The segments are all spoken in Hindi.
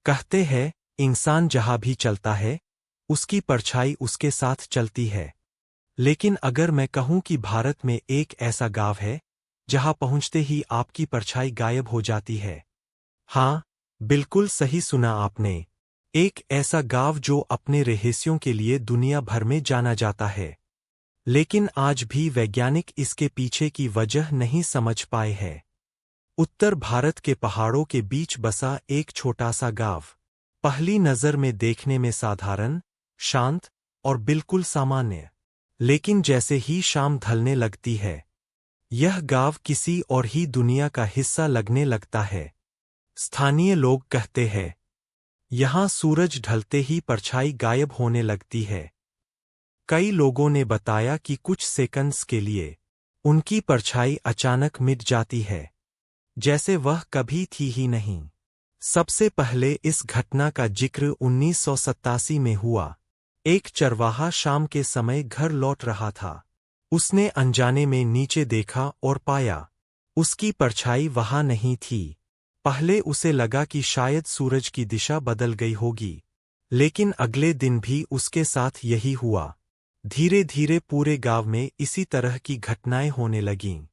कहते हैं इंसान जहां भी चलता है उसकी परछाई उसके साथ चलती है। लेकिन अगर मैं कहूं कि भारत में एक ऐसा गांव है जहां पहुंचते ही आपकी परछाई गायब हो जाती है। हाँ, बिल्कुल सही सुना आपने। एक ऐसा गांव जो अपने रहस्यों के लिए दुनिया भर में जाना जाता है। लेकिन आज भी वैज्ञानिक इसके पीछे की वजह नहीं समझ पाए हैं। उत्तर भारत के पहाड़ों के बीच बसा एक छोटा सा गांव। पहली नजर में देखने में साधारण, शांत और बिल्कुल सामान्य। लेकिन जैसे ही शाम ढलने लगती है, यह गांव किसी और ही दुनिया का हिस्सा लगने लगता है। स्थानीय लोग कहते हैं, यहां सूरज ढलते ही परछाई गायब होने लगती है। कई लोगों ने बताया कि कुछ सेकंड्स के लिए उनकी परछाई अचानक मिट जाती है, जैसे वह कभी थी ही नहीं। सबसे पहले इस घटना का जिक्र 1987 में हुआ। एक चरवाहा शाम के समय घर लौट रहा था। उसने अनजाने में नीचे देखा और पाया उसकी परछाई वहां नहीं थी। पहले उसे लगा कि शायद सूरज की दिशा बदल गई होगी, लेकिन अगले दिन भी उसके साथ यही हुआ। धीरे धीरे पूरे गांव में इसी तरह की घटनाएं होने लगीं।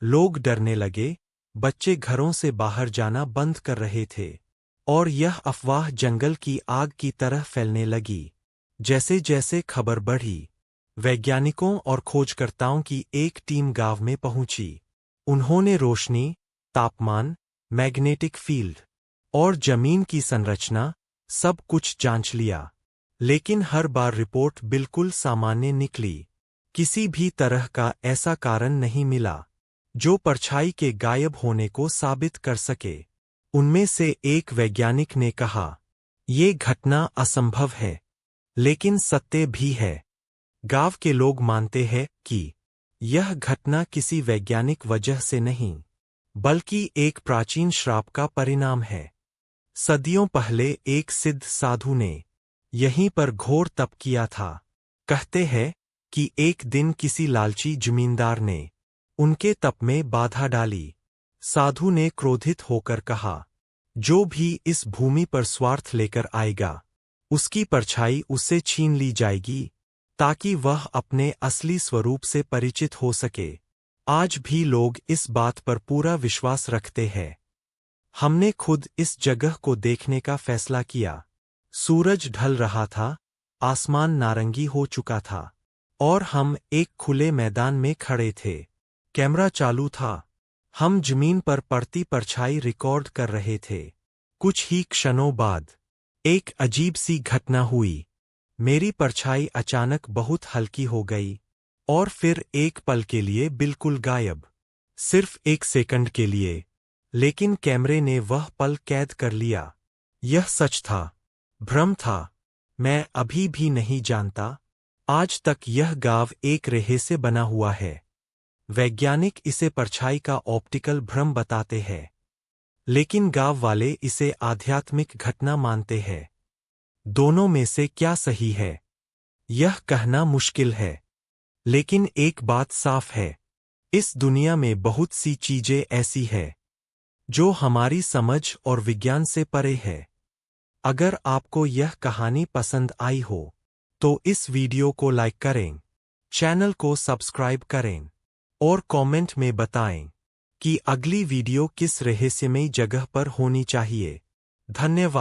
लोग डरने लगे, बच्चे घरों से बाहर जाना बंद कर रहे थे, और यह अफवाह जंगल की आग की तरह फैलने लगी। जैसे जैसे खबर बढ़ी, वैज्ञानिकों और खोजकर्ताओं की एक टीम गांव में पहुंची। उन्होंने रोशनी, तापमान, मैग्नेटिक फील्ड और जमीन की संरचना सब कुछ जांच लिया। लेकिन हर बार रिपोर्ट बिल्कुल सामान्य निकली। किसी भी तरह का ऐसा कारण नहीं मिला जो परछाई के गायब होने को साबित कर सके। उनमें से एक वैज्ञानिक ने कहा, ये घटना असंभव है, लेकिन सत्य भी है। गांव के लोग मानते हैं कि यह घटना किसी वैज्ञानिक वजह से नहीं, बल्कि एक प्राचीन श्राप का परिणाम है। सदियों पहले एक सिद्ध साधु ने यहीं पर घोर तप किया था। कहते हैं कि एक दिन किसी लालची जमींदार ने उनके तप में बाधा डाली। साधु ने क्रोधित होकर कहा, जो भी इस भूमि पर स्वार्थ लेकर आएगा, उसकी परछाई उससे छीन ली जाएगी, ताकि वह अपने असली स्वरूप से परिचित हो सके। आज भी लोग इस बात पर पूरा विश्वास रखते हैं। हमने खुद इस जगह को देखने का फैसला किया। सूरज ढल रहा था, आसमान नारंगी हो चुका था, और हम एक खुले मैदान में खड़े थे। कैमरा चालू था। हम जमीन पर पड़ती परछाई रिकॉर्ड कर रहे थे। कुछ ही क्षणों बाद एक अजीब सी घटना हुई। मेरी परछाई अचानक बहुत हल्की हो गई, और फिर एक पल के लिए बिल्कुल गायब। सिर्फ एक सेकंड के लिए, लेकिन कैमरे ने वह पल कैद कर लिया। यह सच था, भ्रम था, मैं अभी भी नहीं जानता। आज तक यह गांव एक रहस्य बना हुआ है। वैज्ञानिक इसे परछाई का ऑप्टिकल भ्रम बताते हैं, लेकिन गांव वाले इसे आध्यात्मिक घटना मानते हैं। दोनों में से क्या सही है, यह कहना मुश्किल है। लेकिन एक बात साफ है, इस दुनिया में बहुत सी चीजें ऐसी हैं जो हमारी समझ और विज्ञान से परे है। अगर आपको यह कहानी पसंद आई हो, तो इस वीडियो को लाइक करें, चैनल को सब्सक्राइब करें, और कमेंट में बताएं कि अगली वीडियो किस रहस्यमयी जगह पर होनी चाहिए। धन्यवाद।